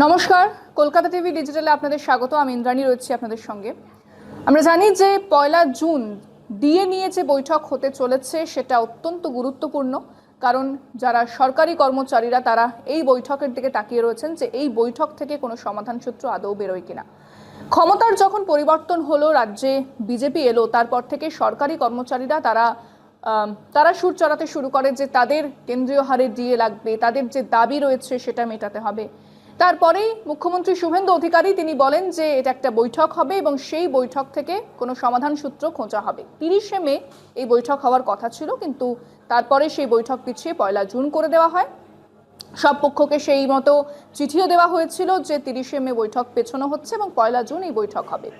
নমস্কার, কলকাতা টিভি ডিজিটালে আপনাদের স্বাগত। আমি ইন্দ্রাণী রয়েছি আপনাদের সঙ্গে। আমরা জানি যে 1 জুন ডিএ নিয়ে যে বৈঠক হতে চলেছে সেটা অত্যন্ত গুরুত্বপূর্ণ, কারণ যারা সরকারি কর্মচারীরা তারা এই বৈঠকের দিকে তাকিয়ে রয়েছেন যে এই বৈঠক থেকে কোনো সমাধান সূত্র আদৌ বেরোয় কিনা। ক্ষমতার যখন পরিবর্তন হলো, রাজ্যে বিজেপি এলো, তারপর থেকে সরকারি কর্মচারীরা তারা সুর চড়াতে শুরু করে যে তাদের কেন্দ্রীয় হারে ডিএ লাগবে, তাদের যে দাবি রয়েছে সেটা মেটাতে হবে। তারপরেই মুখ্যমন্ত্রী শুভেন্দু অধিকারী তিনি বলেন যে এটা একটা বৈঠক হবে এবং সেই বৈঠক থেকে কোনো সমাধান সূত্র খোঁজা হবে। 30শে মে এই বৈঠক হওয়ার কথা ছিল, কিন্তু তারপরে সেই বৈঠক পিছিয়ে 1 জুন করে দেওয়া হয়। সব পক্ষকে সেই মতো চিঠিও দেওয়া হয়েছিল যে 30শে মে বৈঠক পেছানো হচ্ছে এবং 1 জুন এই বৈঠক হবে।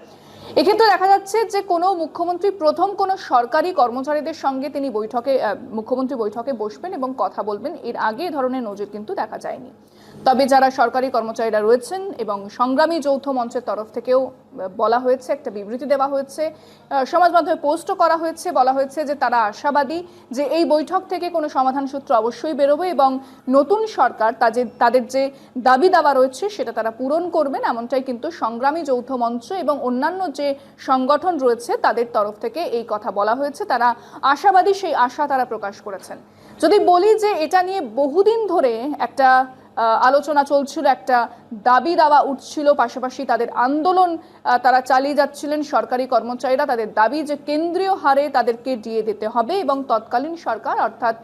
এক্ষেত্রে দেখা যাচ্ছে যে কোনো মুখ্যমন্ত্রী প্রথম কোনো সরকারি কর্মচারীদের সঙ্গে তিনি মুখ্যমন্ত্রী বৈঠকে বসবেন এবং কথা বলবেন, এর আগে এ ধরনের নজির কিন্তু দেখা যায়নি। তবে যারা সরকারি কর্মচারীরা রয়েছেন এবং সংগ্রামী যৌথ মঞ্চের তরফ থেকেও বলা হয়েছে, একটা বিবৃতি দেওয়া হয়েছে, সমাজ মাধ্যমে পোস্টও করা হয়েছে, বলা হয়েছে যে তারা আশাবাদী যে এই বৈঠক থেকে কোনো সমাধান সূত্র অবশ্যই বেরোবে এবং নতুন সরকার তাদের যে দাবি দাওয়া রয়েছে সেটা তারা পূরণ করবেন, এমনটাই কিন্তু সংগ্রামী যৌথ মঞ্চ এবং অন্যান্য যে সংগঠন রয়েছে তাদের তরফ থেকে এই কথা বলা হয়েছে। তারা আশাবাদী, সেই আশা তারা প্রকাশ করেছেন। যদি বলি যে এটা নিয়ে বহুদিন ধরে একটা আলোচনা চলছিল, একটা দাবি দাওয়া উঠছিল, পাশাপাশি তাদের আন্দোলন তারা চালিয়ে যাচ্ছিলেন সরকারি কর্মচারীরা। তাদের দাবি যে কেন্দ্রীয় হারে তাদেরকে ডিএ দিতে হবে এবং তৎকালীন সরকার অর্থাৎ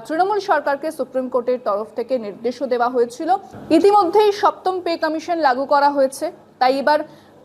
তৃণমূল সরকারকে সুপ্রিম কোর্টের তরফ থেকে নির্দেশও দেওয়া হয়েছিল। ইতিমধ্যেই 7ম পে কমিশন লাগু করা হয়েছে, তাই এবার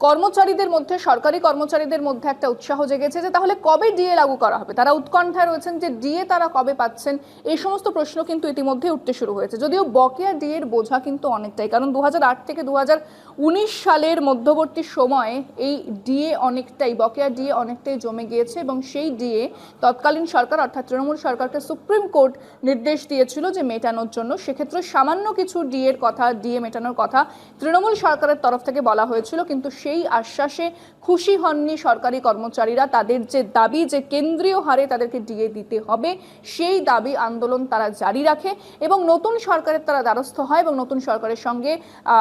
কর্মচারীদের মধ্যে, সরকারি কর্মচারীদের মধ্যে একটা উৎসাহ জেগেছে যে তাহলে কবে ডিএ লাগু করা হবে। তারা উৎকণ্ঠায় রয়েছেন যে ডিএ তারা কবে পাচ্ছেন, এই সমস্ত প্রশ্ন কিন্তু ইতিমধ্যে উঠতে শুরু হয়েছে। যদিও বকেয়া ডিএর বোঝা কিন্তু অনেকটাই, কারণ 2008 থেকে 2019 সালের মধ্যবর্তী সময়ে এই ডিএ অনেকটাই, বকেয়া ডিএ অনেকটাই জমে গিয়েছে এবং সেই ডিএ তৎকালীন সরকার অর্থাৎ তৃণমূল সরকারকে সুপ্রিম কোর্ট নির্দেশ দিয়েছিল যে মেটানোর জন্য। সেক্ষেত্রে সামান্য কিছু ডিএ মেটানোর কথা তৃণমূল সরকারের তরফ থেকে বলা হয়েছিল, কিন্তু সেই আশ্বাসে খুশি হননি সরকারি কর্মচারীরা। তাদের যে দাবি যে কেন্দ্রীয় হারে তাদেরকে ডিএ দিতে হবে, সেই দাবি আন্দোলন তারা জারি রাখে এবং নতুন সরকারের তারা দ্বারস্থ হয় এবং নতুন সরকারের সঙ্গে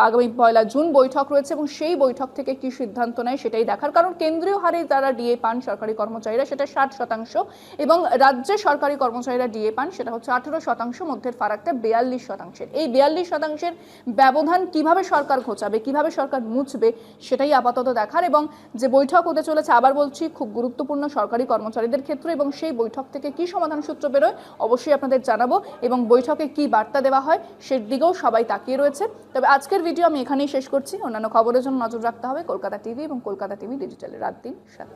আগামী 1 জুন বৈঠক রয়েছে এবং সেই বৈঠক থেকে কি সিদ্ধান্ত নেয় সেটাই দেখার। কারণ কেন্দ্রীয় হারে যারা ডিএ পান সরকারি কর্মচারীরা সেটা 60% এবং রাজ্যে সরকারি কর্মচারীরা ডিএ পান সেটা হচ্ছে 18%, মধ্যের ফারাকটা 42%। এই 42%-এর ব্যবধান কিভাবে সরকার ঘোচাবে, কিভাবে সরকার মুছবে, সেটাই আপাতত দেখার। এবং যে বৈঠক হতে চলেছে, আবার বলছি, খুব গুরুত্বপূর্ণ সরকারি কর্মচারীদের ক্ষেত্রে এবং সেই বৈঠক থেকে কি সমাধান সূত্র বেরোয় অবশ্যই আপনাদের জানাবো এবং বৈঠকে কি বার্তা দেওয়া হয় সে দিকেও সবাই তাকিয়ে রয়েছে। তবে আজকের ভিডিও আমি এখানেই শেষ করছি। অন্যান্য খবরের জন্য নজর রাখতে হবে কলকাতা টিভি এবং কলকাতা টিভি ডিজিটালে রাত দিন 7